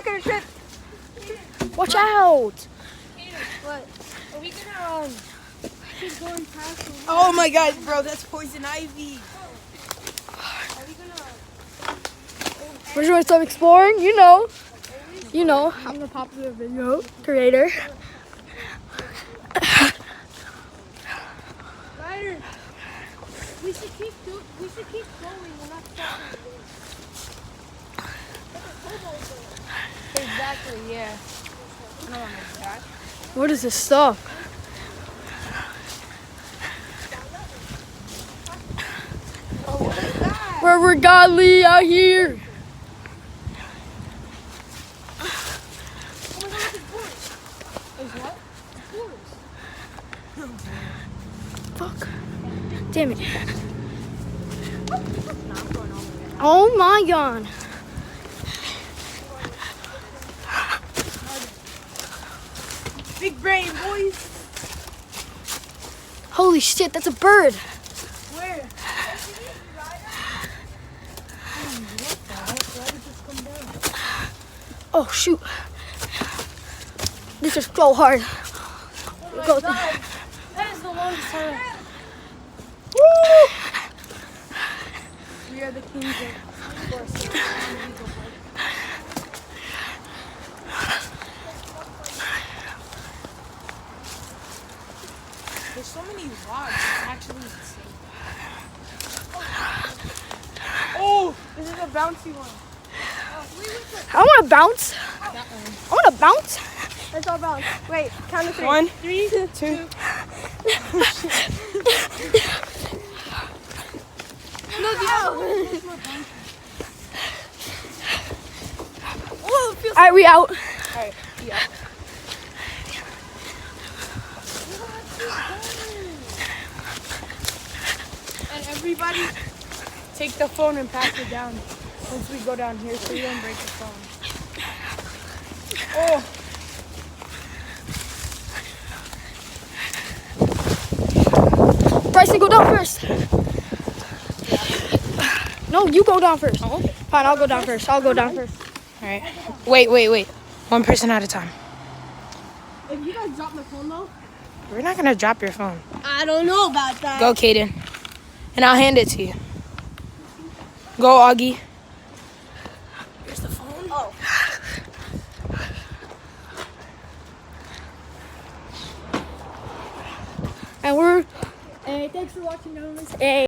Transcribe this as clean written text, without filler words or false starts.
gonna trip. Watch out! What? Are we gonna keep going past the Oh my god, bro, that's poison ivy. Are we gonna We're doing some exploring, you know. You know, I'm the popular video creator. Ryder, we should keep going. We're not stopping. Exactly, yeah. I don't want to do that. What is this stuff? Oh, what is that? We're godly out here. Oh my god, it's boars. It's what? Boars. Fuck. Damn it. Oh my god. Big brain, boys. Holy shit, that's a bird. Where? Oh shoot. This is so hard. Go That is the longest time. Woo! We are the kings of force. There's so many logs. It's actually insane. Oh, this is a bouncy one. I want to bounce. That one. I want to bounce. Let's all bounce. Wait, count to 3. 1, 3, 2. No, Oh, it feels Alright, we out. Alright, yeah. And everybody, take the phone and pass it down once we go down here so you don't break the phone. Oh, Bryson, go down first. No, you go down first. Oh. Fine, I'll go down first. I'll go down first. alright. Wait. One person at a time. If you guys drop my phone though, We're not gonna drop your phone. I don't know about that. Go, Kaden. And I'll hand it to you. Go, Augie. Here's the phone. Oh. And we're. Hey, thanks for watching, gentlemen. Hey.